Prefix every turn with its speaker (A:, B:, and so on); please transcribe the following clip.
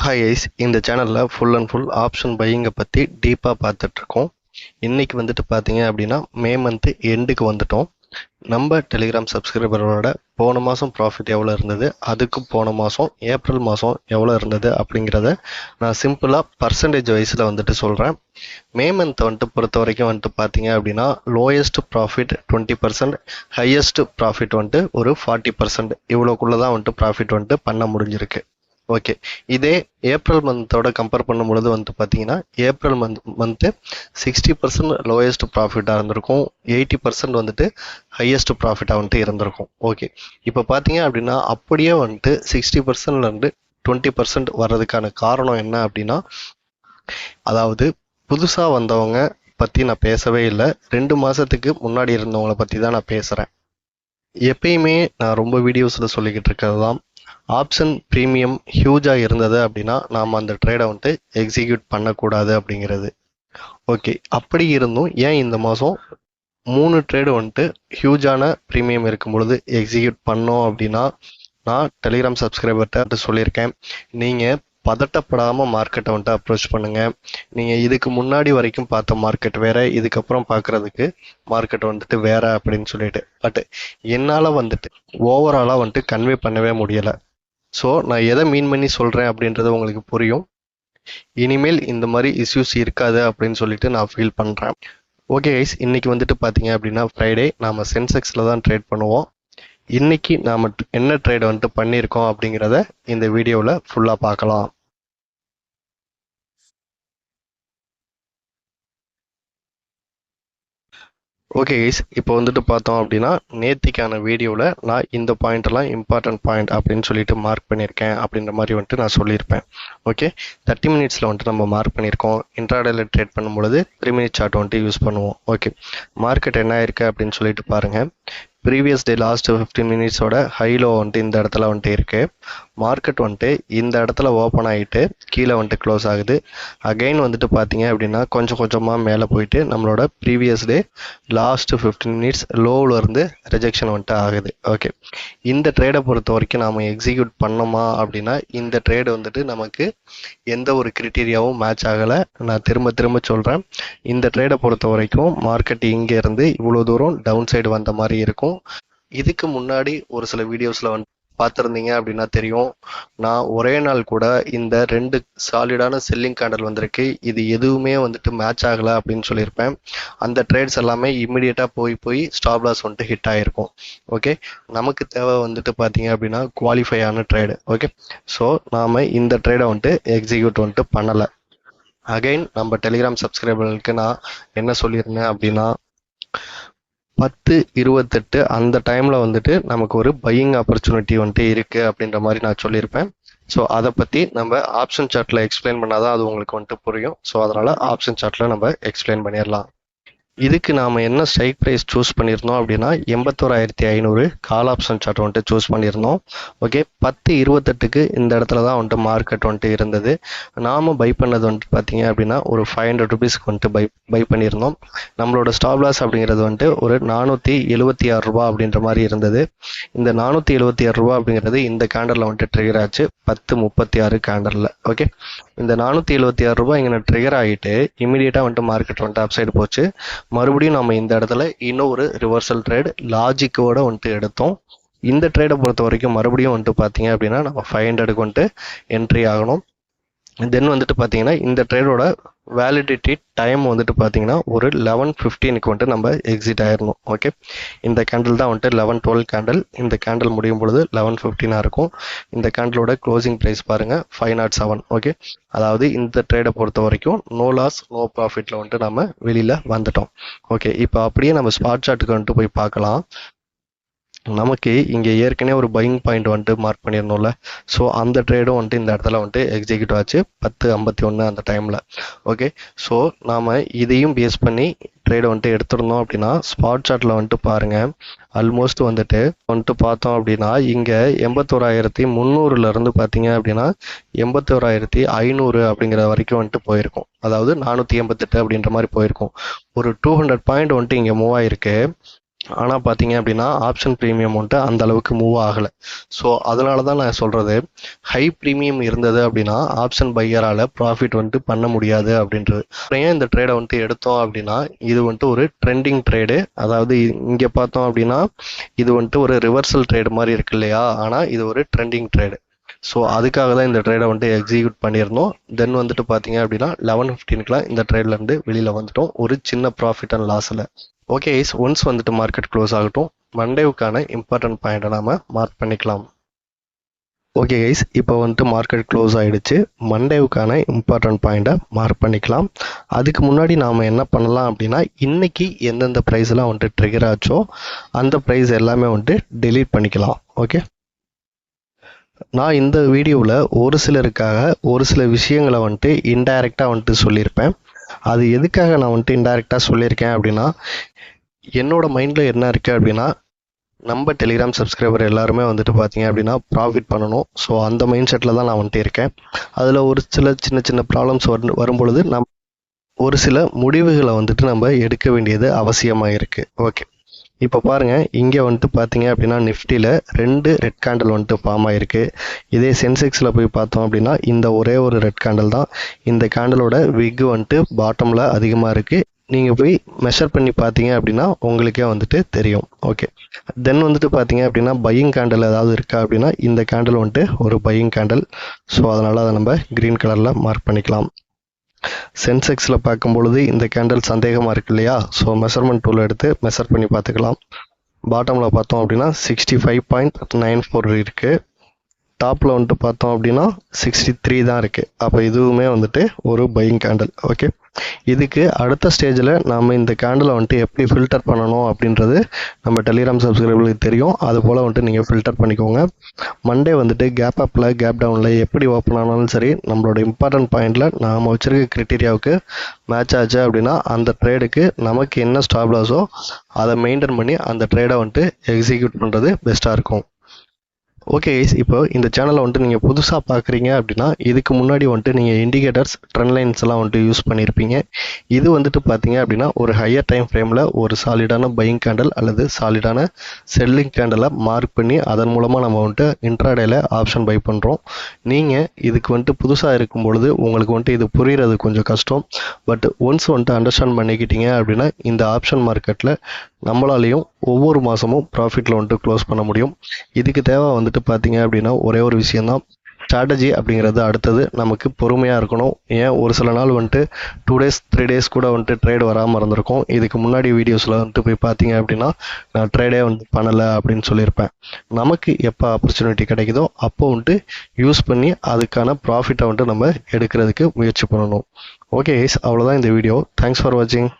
A: Hi ice, இந்த சேனலில் full and full option பையிங்கை பற்றி டீப்பாக பார்த்துட்ருக்கோம். இன்றைக்கி வந்துட்டு பார்த்தீங்க அப்படின்னா மே மந்த்து எண்டுக்கு வந்துட்டோம். நம்ம டெலிகிராம் சப்ஸ்கிரைபரோட போன மாதம் ப்ராஃபிட் எவ்வளோ இருந்தது, அதுக்கு போன மாதம் ஏப்ரல் மாதம் எவ்வளோ இருந்தது அப்படிங்கிறத நான் சிம்பிளாக பர்சன்டேஜ் வைஸில் வந்துட்டு சொல்கிறேன். மே மந்த்தை வந்துட்டு பொறுத்த வரைக்கும் வந்துட்டு பார்த்தீங்க அப்படின்னா லோயஸ்ட் ப்ராஃபிட் 20%, ஹையஸ்ட் ப்ராஃபிட் வந்துட்டு ஒரு 40%, இவ்வளோக்குள்ளே தான் வந்துட்டு ப்ராஃபிட் வந்துட்டு பண்ண முடிஞ்சிருக்கு. ஓகே, இதே ஏப்ரல் மந்தோட கம்பேர் பண்ணும்பொழுது வந்துட்டு பார்த்தீங்கன்னா ஏப்ரல் மந்த்து 60% லோயஸ்ட் ப்ராஃபிட்டாக இருந்திருக்கும், 80% வந்துட்டு ஹையஸ்ட் ப்ராஃபிட்டாக வந்துட்டு இருந்திருக்கும். ஓகே, இப்போ பார்த்தீங்க அப்படின்னா அப்படியே வந்துட்டு 60%லேருந்து 20% வர்றதுக்கான காரணம் என்ன அப்படின்னா, அதாவது புதுசாக வந்தவங்க பற்றி நான் பேசவே இல்லை, 2 மாதத்துக்கு முன்னாடி இருந்தவங்கள பற்றி தான் நான் பேசுகிறேன். எப்பயுமே நான் ரொம்ப வீடியோஸில் சொல்லிக்கிட்டு இருக்கிறது தான், ஆப்ஷன் ப்ரீமியம் ஹியூஜாக இருந்தது அப்படின்னா நாம் அந்த ட்ரேடை வந்துட்டு எக்ஸிக்யூட் பண்ணக்கூடாது அப்படிங்கிறது. ஓகே, அப்படி இருந்தும் ஏன் இந்த மாதம் 3 ட்ரேடு வந்துட்டு ஹியூஜான ப்ரீமியம் இருக்கும் பொழுது எக்ஸிக்யூட் பண்ணோம் அப்படின்னா, நான் டெலிகிராம் சப்ஸ்கிரைபர்கிட்ட சொல்லியிருக்கேன், நீங்கள் பதட்டப்படாமல் மார்க்கெட்டை வந்துட்டு அப்ரோச் பண்ணுங்கள். நீங்கள் இதுக்கு முன்னாடி வரைக்கும் பார்த்த மார்க்கெட் வேறு, இதுக்கப்புறம் பார்க்குறதுக்கு மார்க்கெட் வந்துட்டு வேறு அப்படின்னு சொல்லிட்டு. பட் என்னால் வந்துட்டு ஓவராலாக வந்துட்டு கன்வே பண்ணவே முடியலை. ஸோ நான் எதை மீன் பண்ணி சொல்கிறேன் அப்படின்றது உங்களுக்கு புரியும். இனிமேல் இந்த மாதிரி இஷ்யூஸ் இருக்காது அப்படின்னு சொல்லிட்டு நான் ஃபீல் பண்ணுறேன். ஓகே கைஸ், இன்றைக்கி வந்துட்டு பார்த்தீங்க அப்படின்னா ஃப்ரைடே, நாம் சென்செக்ஸில் தான் ட்ரேட் பண்ணுவோம். இன்றைக்கி நாம் என்ன ட்ரேட் வந்துட்டு பண்ணியிருக்கோம் அப்படிங்கிறத இந்த வீடியோவில் ஃபுல்லாக பார்க்கலாம். ஓகே கைஸ், இப்போ வந்துட்டு பார்த்தோம் அப்படின்னா நேத்திக்கான வீடியோவில் நான் இந்த பாயிண்டெல்லாம் இம்பார்ட்டன்ட் பாயிண்ட் அப்படின்னு சொல்லிட்டு மார்க் பண்ணியிருக்கேன் அப்படின்ற மாதிரி வந்துட்டு நான் சொல்லியிருப்பேன். ஓகே, 30 மினிட்ஸில் வந்துட்டு நம்ம மார்க் பண்ணியிருக்கோம். இன்ட்ராடேல ட்ரேட் பண்ணும்பொழுது 3 மினிட் சார்ட் வந்துட்டு யூஸ் பண்ணுவோம். ஓகே, மார்க்கெட் என்ன ஆயிருக்கு அப்படின்னு சொல்லிட்டு பாருங்கள். ப்ரீவியஸ் டே லாஸ்ட் 15 மினிட்ஸோட ஹைலோ வந்துட்டு இந்த இடத்துல வந்துட்டு இருக்குது. மார்க்கெட் வந்துட்டு இந்த இடத்துல ஓப்பன் ஆகிட்டு கீழே வந்துட்டு க்ளோஸ் ஆகுது. அகைன் வந்துட்டு பார்த்தீங்க அப்படின்னா கொஞ்சம் கொஞ்சமாக மேலே போயிட்டு நம்மளோட ப்ரீவியஸ் டே லாஸ்ட் 15 மினிட்ஸ் லோவிலேருந்து ரிஜெக்ஷன் வந்துட்டு ஆகுது. ஓகே, இந்த ட்ரேடை பொறுத்த வரைக்கும் நாம் எக்ஸிக்யூட் பண்ணோமா அப்படின்னா இந்த ட்ரேடு வந்துட்டு நமக்கு எந்த ஒரு கிரிட்டீரியாவும் மேட்ச் ஆகலை. நான் திரும்ப திரும்ப சொல்கிறேன், இந்த ட்ரேடை பொறுத்த வரைக்கும் மார்க்கெட் இங்கேருந்து இவ்வளோ தூரம் டவுன் சைடு வந்த மாதிரி இருக்கும். இதுக்கு முன்னாடி ஒரு சில வீடியோஸில் வந்து பார்த்துருந்தீங்க அப்படின்னா தெரியும், நான் ஒரே நாள் கூட இந்த 2 சாலிடான செல்லிங் கேண்டல் வந்திருக்கு, இது எதுவுமே வந்துட்டு மேட்ச் ஆகலை அப்படின்னு சொல்லியிருப்பேன். அந்த ட்ரேட்ஸ் எல்லாமே இம்மிடியட்டாக போய் ஸ்டாப் லாஸ் வந்துட்டு ஹிட் ஆகிருக்கும். ஓகே, நமக்கு தேவை வந்துட்டு பார்த்தீங்க அப்படின்னா குவாலிஃபை ஆன ட்ரேடு. ஓகே, ஸோ நாம் இந்த ட்ரேடை வந்துட்டு எக்ஸிக்யூட் வந்துட்டு பண்ணலை. அகைன் நம்ம டெலிகிராம் சப்ஸ்கிரைபர்களுக்கு நான் என்ன சொல்லியிருந்தேன் அப்படின்னா 10-28 அந்த டைமில் வந்துட்டு நமக்கு ஒரு பையிங் ஆப்பர்ச்சுனிட்டி வந்துட்டு இருக்குது அப்படின்ற மாதிரி நான் சொல்லியிருப்பேன். ஸோ அதை பற்றி நம்ம ஆப்ஷன் சார்ட்டில் எக்ஸ்பிளைன் பண்ணாதான் அது உங்களுக்கு வந்துட்டு புரியும். ஸோ அதனால் ஆப்ஷன் சார்ட்டில் நம்ம எக்ஸ்பிளைன் பண்ணிடலாம். இதுக்கு நாம் என்ன ஸ்ட்ரைக் ப்ரைஸ் சூஸ் பண்ணியிருந்தோம் அப்படின்னா 81,500 கால் ஆப்ஷன் சார்ட் வந்துட்டு சூஸ் பண்ணியிருந்தோம். ஓகே, 10-28க்கு இந்த இடத்துல தான் வந்துட்டு மார்க்கெட் வந்துட்டு இருந்தது. நாம் பை பண்ணது வந்துட்டு பார்த்தீங்க அப்படின்னா ஒரு 500 ருபீஸ்க்கு வந்துட்டு பை பண்ணியிருந்தோம். நம்மளோட ஸ்டாப் லாஸ் அப்படிங்கிறது வந்துட்டு ஒரு 476 ரூபா அப்படின்ற மாதிரி இருந்தது. இந்த 476 ரூபா அப்படிங்கிறது இந்த கேண்டலில் வந்துட்டு ட்ரிகர் ஆச்சு 10:36 கேண்டலில். ஓகே, இந்த 476 ரூபா இங்கே ட்ரிகர் ஆகிட்டு இமீடியட்டாக வந்துட்டு மார்க்கெட் வந்துட்டு அப் சைடு போச்சு. மறுபடியும் நம்ம இந்த இடத்துல இன்னும் ஒரு ரிவர்சல் ட்ரேட் லாஜிக்கோட வந்துட்டு எடுத்தோம். இந்த ட்ரேடை பொறுத்த வரைக்கும் மறுபடியும் வந்துட்டு பார்த்தீங்க அப்படின்னா நம்ம 500க்கு வந்துட்டு என்ட்ரி ஆகணும். தென் வந்துட்டு பார்த்தீங்கன்னா இந்த ட்ரேடோட வேலிடிட்டி டைம் வந்துட்டு பார்த்தீங்கன்னா ஒரு 11:15க்கு வந்துட்டு நம்ம எக்ஸிட் ஆயிடணும். ஓகே, இந்த கேண்டில் தான் வந்துட்டு 11-12 கேண்டில். இந்த கேண்டில் முடியும் பொழுது 11:15 இருக்கும். இந்த கேண்டிலோட க்ளோசிங் ப்ரைஸ் பாருங்கள் 507. ஓகே, அதாவது இந்த ட்ரேடை பொறுத்த வரைக்கும் நோ லாஸ் நோ ப்ராஃபிட்டில் வந்துட்டு நம்ம வெளியில் வந்துட்டோம். ஓகே, இப்போ அப்படியே நம்ம ஸ்பாட் சார்ட்டுக்கு வந்துட்டு போய் பார்க்கலாம். நமக்கு இங்கே ஏற்கனவே ஒரு பையிங் பாயிண்ட் வந்துட்டு மார்க் பண்ணியிருந்தோம்ல, ஸோ அந்த ட்ரேடும் வந்துட்டு இந்த இடத்துல வந்துட்டு எக்ஸிக்யூட் ஆச்சு 10:51 அந்த டைமில். ஓகே, ஸோ நாம் இதையும் பேஸ் பண்ணி ட்ரேடை வந்துட்டு எடுத்துருந்தோம் அப்படின்னா ஸ்பாட் சார்ட்டில் வந்துட்டு பாருங்கள், ஆல்மோஸ்ட் வந்துட்டு பார்த்தோம் அப்படின்னா இங்கே 81,300லேருந்து பார்த்தீங்க அப்படின்னா 81,500 அப்படிங்கிற வரைக்கும் வந்துட்டு போயிருக்கும். அதாவது 488 அப்படின்ற மாதிரி போயிருக்கும். ஒரு 200 பாயிண்ட் வந்துட்டு இங்கே மூவ் ஆயிருக்கு. ஆனால் பார்த்தீங்க அப்படின்னா ஆப்ஷன் ப்ரீமியம் வந்துட்டு அந்த அளவுக்கு மூவ் ஆகலை. ஸோ அதனால தான் நான் சொல்கிறது, ஹை ப்ரீமியம் இருந்தது அப்படின்னா ஆப்ஷன் பையரால் ப்ராஃபிட் வந்துட்டு பண்ண முடியாது அப்படின்றது. ஏன் இந்த ட்ரேடை வந்துட்டு எடுத்தோம் அப்படின்னா, இது வந்துட்டு ஒரு ட்ரெண்டிங் ட்ரேடு. அதாவது இங்கே பார்த்தோம் அப்படின்னா இது வந்துட்டு ஒரு ரிவர்சல் ட்ரேடு மாதிரி இருக்கு இல்லையா, ஆனால் இது ஒரு ட்ரெண்டிங் ட்ரேடு. ஸோ அதுக்காக தான் இந்த ட்ரேடை வந்துட்டு எக்ஸிக்யூட் பண்ணியிருந்தோம். தென் வந்துட்டு பார்த்தீங்க அப்படின்னா 11:15 இந்த ட்ரேட்லேருந்து வெளியில் வந்துட்டோம், ஒரு சின்ன ப்ராஃபிட் அண்ட் லாஸில். ஓகே கைஸ், ஒன்ஸ் வந்துட்டு மார்க்கெட் க்ளோஸ் ஆகட்டும், மண்டேவுக்கான இம்பார்ட்டன்ட் பாயிண்ட்டை நாம மார்க் பண்ணிக்கலாம். ஓகே கைஸ், இப்போ வந்துட்டு மார்க்கெட் க்ளோஸ் ஆகிடுச்சு. மண்டேவுக்கான இம்பார்ட்டன்ட் பாயிண்ட்டை மார்க் பண்ணிக்கலாம். அதுக்கு முன்னாடி நாம் என்ன பண்ணலாம் அப்படின்னா, இன்றைக்கி எந்தெந்த ப்ரைஸ்லாம் வந்துட்டு ட்ரிகர் ஆச்சோ அந்த ப்ரைஸ் எல்லாமே வந்துட்டு டெலீட் பண்ணிக்கலாம். ஓகே, நான் இந்த வீடியோவில் ஒரு சிலருக்காக ஒரு சில விஷயங்களை வந்துட்டு இன்டைரக்டாக வந்துட்டு சொல்லியிருப்பேன். அது எதுக்காக நான் வந்துட்டு இன்டைரக்டாக சொல்லியிருக்கேன் அப்படின்னா, என்னோட மைண்டில் என்ன இருக்குது அப்படின்னா, நம்ம டெலிகிராம் சப்ஸ்கிரைபர் எல்லாருமே வந்துட்டு பார்த்தீங்க அப்படின்னா ப்ராஃபிட் பண்ணணும். ஸோ அந்த மைண்ட் செட்டில் தான் நான் வந்துட்டு இருக்கேன். அதில் ஒரு சில சின்ன சின்ன ப்ராப்ளம்ஸ் வரும்பொழுது ஒரு சில முடிவுகளை வந்துட்டு நம்ம எடுக்க வேண்டியது அவசியமாக இருக்குது. ஓகே, இப்போ பாருங்கள், இங்கே வந்துட்டு பார்த்தீங்க அப்படின்னா நிஃப்டியில் 2 ரெட் கேண்டில் வந்துட்டு ஃபார்ம் ஆகிருக்கு. இதே சென்செக்ஸில் போய் பார்த்தோம் அப்படின்னா இந்த ஒரே ஒரு ரெட் கேண்டில் தான். இந்த கேண்டிலோட விக் வந்துட்டு பாட்டமில் அதிகமாக இருக்குது. நீங்கள் போய் மெஷர் பண்ணி பார்த்தீங்க அப்படின்னா உங்களுக்கே வந்துட்டு தெரியும். ஓகே, தென் வந்துட்டு பார்த்தீங்க அப்படின்னா பையிங் கேண்டில் ஏதாவது இருக்கா அப்படின்னா இந்த கேண்டில் வந்துட்டு ஒரு பையிங் கேண்டில். ஸோ அதனால் அதை நம்ம க்ரீன் கலரில் மார்க் பண்ணிக்கலாம். சென்செக்ஸில் பார்க்கும்பொழுது இந்த கேண்டில் சந்தேகமாக இருக்கு இல்லையா, ஸோ மெஷர்மெண்ட் டூல் எடுத்து மெஷர் பண்ணி பார்த்துக்கலாம். பாட்டமில் பார்த்தோம் அப்படின்னா 65.94 இருக்குது. டாப்பில் வந்துட்டு பார்த்தோம் அப்படின்னா 63 தான் இருக்குது. அப்போ இதுவுமே வந்துட்டு ஒரு பையிங் கேண்டில். ஓகே, இதுக்கு அடுத்த ஸ்டேஜில் நாம் இந்த கேண்டிலை வந்துட்டு எப்படி ஃபில்டர் பண்ணணும் அப்படின்றது நம்ம டெலிகிராம் சப்ஸ்கிரைபர்களுக்கு தெரியும். அது போல் வந்துட்டு நீங்கள் ஃபில்டர் பண்ணிக்கோங்க. மண்டே வந்துட்டு கேப் அப்பில் கேப் டவுனில் எப்படி ஓப்பன் ஆனாலும் சரி, நம்மளோட இம்பார்ட்டன்ட் பாயிண்டில் நாம் வச்சுருக்க க்ரைட்டீரியாவுக்கு மேட்ச் ஆச்சு அப்படின்னா அந்த ட்ரேடுக்கு நமக்கு என்ன ஸ்டாப் லாஸோ அதை மெயின்டைன் பண்ணி அந்த ட்ரேடை வந்துட்டு எக்ஸிக்யூட் பண்ணுறது பெஸ்ட்டாக இருக்கும். ஓகே கைஸ், இப்போ இந்த சேனலை வந்துட்டு நீங்கள் புதுசாக பார்க்குறீங்க அப்படின்னா இதுக்கு முன்னாடி வந்துட்டு நீங்கள் இண்டிகேட்டர்ஸ், ட்ரெண்ட் லைன்ஸ் எல்லாம் வந்துட்டு யூஸ் பண்ணியிருப்பீங்க. இது வந்துட்டு பார்த்தீங்க அப்படின்னா ஒரு ஹையர் டைம் ஃப்ரேமில் ஒரு சாலிடான பையிங் கேண்டல் அல்லது சாலிடான செல்லிங் கேண்டலை மார்க் பண்ணி அதன் மூலமாக நம்ம வந்துட்டு இன்ட்ராடேல ஆப்ஷன் பை பண்ணுறோம். நீங்கள் இதுக்கு வந்துட்டு புதுசாக இருக்கும் பொழுது உங்களுக்கு வந்துட்டு இது புரிகிறது கொஞ்சம் கஷ்டம். பட் ஒன்ஸ் வந்துட்டு அண்டர்ஸ்டாண்ட் பண்ணிக்கிட்டீங்க அப்படின்னா இந்த ஆப்ஷன் மார்க்கெட்டில் நம்மளாலையும் ஒவ்வொரு மாதமும் ப்ராஃபிட்டில் வந்துட்டு க்ளோஸ் பண்ண முடியும். இதுக்கு தேவை வந்துட்டு பார்த்தீங்க அப்படின்னா ஒரே ஒரு விஷயந்தான், ஸ்ட்ராட்டஜி அப்படிங்கிறது. அடுத்தது நமக்கு பொறுமையாக இருக்கணும். ஏன் ஒரு சில நாள் வந்துட்டு 2 days 3 days கூட வந்துட்டு ட்ரேட் வராமல் இருந்திருக்கும். இதுக்கு முன்னாடி வீடியோஸில் வந்துட்டு போய் பார்த்தீங்க அப்படின்னா நான் ட்ரேடே வந்து பண்ணலை அப்படின்னு சொல்லியிருப்பேன். நமக்கு எப்போ ஆப்பர்ச்சுனிட்டி கிடைக்குதோ அப்போ வந்துட்டு யூஸ் பண்ணி அதுக்கான ப்ராஃபிட்டை வந்துட்டு நம்ம எடுக்கிறதுக்கு முயற்சி பண்ணணும். ஓகே கைஸ், அவ்வளோதான் இந்த வீடியோ. தேங்க்ஸ் ஃபார் வாட்சிங்.